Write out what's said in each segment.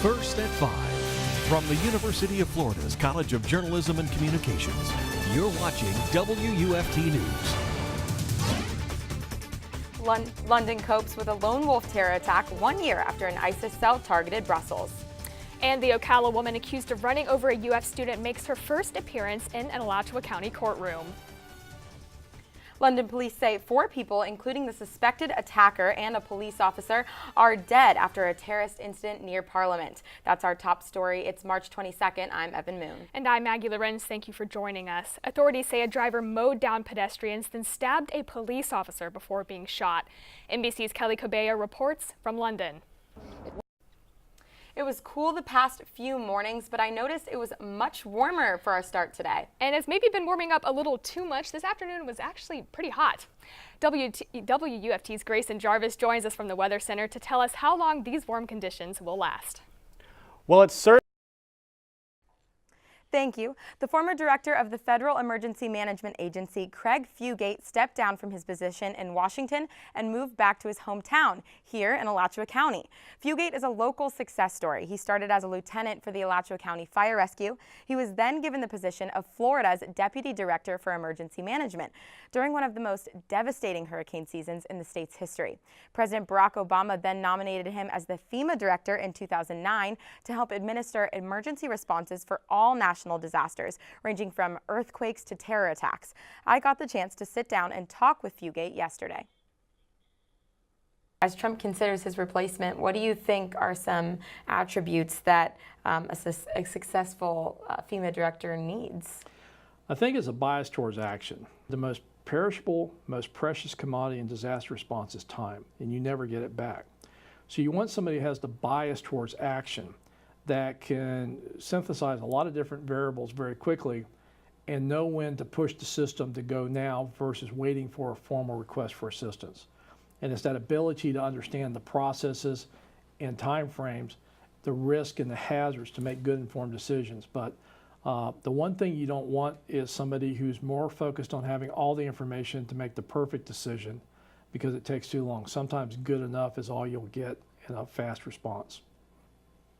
First at 5. From the University of Florida's College of Journalism and Communications, you're watching WUFT News. London copes with a lone wolf terror attack 1 year after an ISIS cell targeted Brussels. And the Ocala woman accused of running over a UF student makes her first appearance in an Alachua County courtroom. London police say 4 people, including the suspected attacker and a police officer, are dead after a terrorist incident near Parliament. That's our top story. It's March 22nd. I'm Evan Moon. And I'm Maggie Lorenz. Thank you for joining us. Authorities say a driver mowed down pedestrians, then stabbed a police officer before being shot. NBC's Kelly Cabello reports from London. It was cool the past few mornings, but I noticed it was much warmer for our start today. And it's maybe been warming up a little too much. This afternoon was actually pretty hot. WUFT's Grayson Jarvis joins us from the Weather Center to tell us how long these warm conditions will last. Well, it's certain. Thank you. The former director of the Federal Emergency Management Agency, Craig Fugate, stepped down from his position in Washington and moved back to his hometown here in Alachua County. Fugate is a local success story. He started as a lieutenant for the Alachua County Fire Rescue. He was then given the position of Florida's Deputy Director for Emergency Management during one of the most devastating hurricane seasons in the state's history. President Barack Obama then nominated him as the FEMA Director in 2009 to help administer emergency responses for all national disasters, ranging from earthquakes to terror attacks. I got the chance to sit down and talk with Fugate yesterday. As Trump considers his replacement, what do you think are some attributes that a successful FEMA director needs? I think it's a bias towards action. The most perishable, most precious commodity in disaster response is time, and you never get it back. So you want somebody who has the bias towards action, that can synthesize a lot of different variables very quickly and know when to push the system to go now versus waiting for a formal request for assistance. And it's that ability to understand the processes and time frames, the risk and the hazards to make good informed decisions. But the one thing you don't want is somebody who's more focused on having all the information to make the perfect decision, because it takes too long. Sometimes good enough is all you'll get in a fast response.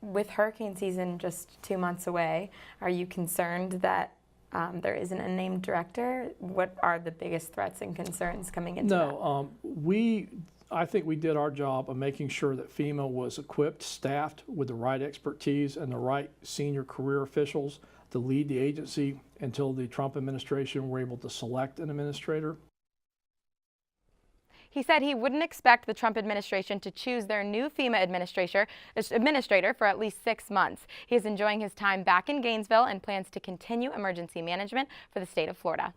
With hurricane season just 2 months away, are you concerned that there isn't a named director? What are the biggest threats and concerns coming into that? No, I think we did our job of making sure that FEMA was equipped, staffed with the right expertise and the right senior career officials to lead the agency until the Trump administration were able to select an administrator. He said he wouldn't expect the Trump administration to choose their new FEMA administrator for at least 6 months. He is enjoying his time back in Gainesville and plans to continue emergency management for the state of Florida.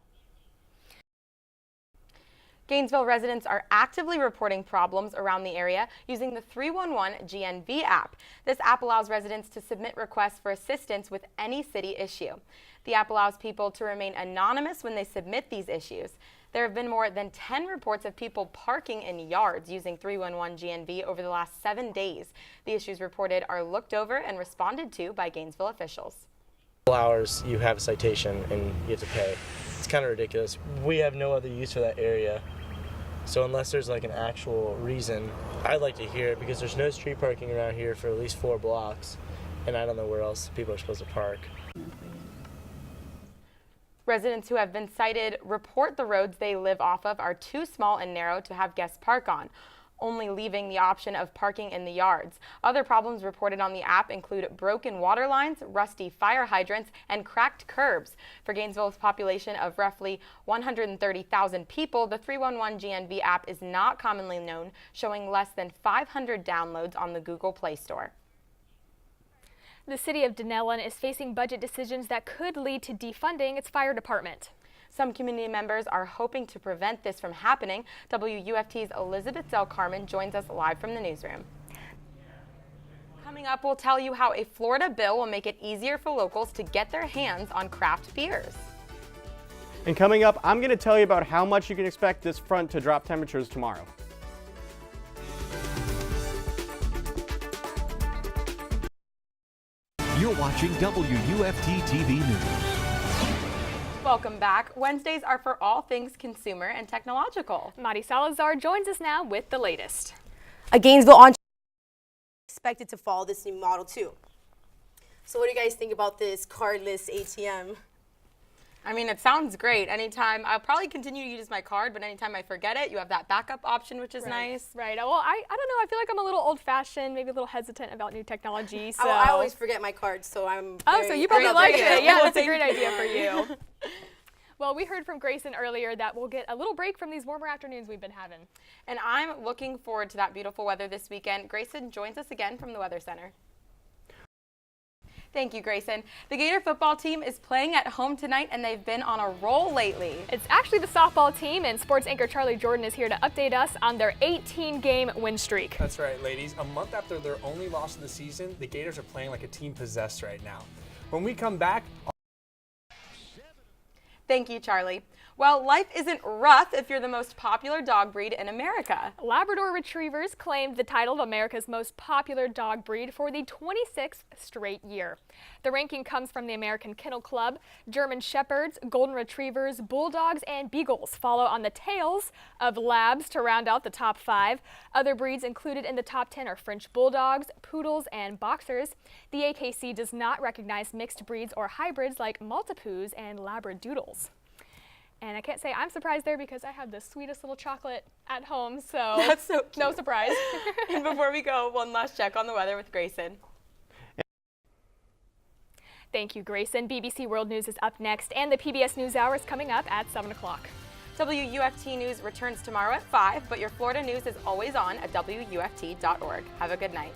Gainesville residents are actively reporting problems around the area using the 311 GNV app. This app allows residents to submit requests for assistance with any city issue. The app allows people to remain anonymous when they submit these issues. There have been more than 10 reports of people parking in yards using 311 GNV over the last 7 days. The issues reported are looked over and responded to by Gainesville officials. Hours you have a citation and you have to pay. It's kind of ridiculous. We have no other use for that area. So unless there's like an actual reason, I'd like to hear it, because there's no street parking around here for at least 4 blocks. And I don't know where else people are supposed to park. Residents who have been cited report the roads they live off of are too small and narrow to have guests park on, only leaving the option of parking in the yards. Other problems reported on the app include broken water lines, rusty fire hydrants, and cracked curbs. For Gainesville's population of roughly 130,000 people, the 311 GNV app is not commonly known, showing less than 500 downloads on the Google Play Store. The city of Dunellen is facing budget decisions that could lead to defunding its fire department. Some community members are hoping to prevent this from happening. WUFT's Elizabeth Del Carmen joins us live from the newsroom. Coming up, we'll tell you how a Florida bill will make it easier for locals to get their hands on craft beers. And coming up, I'm going to tell you about how much you can expect this front to drop temperatures tomorrow. You're watching WUFT TV News. Welcome back. Wednesdays are for all things consumer and technological. Mari Salazar joins us now with the latest. A Gainesville expected to follow this new Model 2. So what do you guys think about this cardless ATM? I mean, it sounds great. Anytime, I'll probably continue to use my card, but anytime I forget it, you have that backup option, which is nice. Right. Well, I don't know. I feel like I'm a little old-fashioned, maybe a little hesitant about new technology. So I always forget my cards, so I'm so you probably like it. Yeah, that's a great idea for you. Well, we heard from Grayson earlier that we'll get a little break from these warmer afternoons we've been having. And I'm looking forward to that beautiful weather this weekend. Grayson joins us again from the Weather Center. Thank you, Grayson. The Gator football team is playing at home tonight, and they've been on a roll lately. It's actually the softball team, and sports anchor Charlie Jordan is here to update us on their 18-game win streak. That's right, ladies. A month after their only loss of the season, the Gators are playing like a team possessed right now. When we come back... Thank you, Charlie. Well, life isn't rough if you're the most popular dog breed in America. Labrador Retrievers claimed the title of America's most popular dog breed for the 26th straight year. The ranking comes from the American Kennel Club. German Shepherds, Golden Retrievers, Bulldogs, and Beagles follow on the tails of Labs to round out the top 5. Other breeds included in the top 10 are French Bulldogs, Poodles, and Boxers. The AKC does not recognize mixed breeds or hybrids like Maltipoos and Labradoodles. And I can't say I'm surprised there because I have the sweetest little chocolate at home, so That's so cute. No surprise. And before we go, one last check on the weather with Grayson. Thank you, Grayson. BBC World News is up next, and the PBS NewsHour is coming up at 7 o'clock. WUFT News returns tomorrow at 5, but your Florida news is always on at WUFT.org. Have a good night.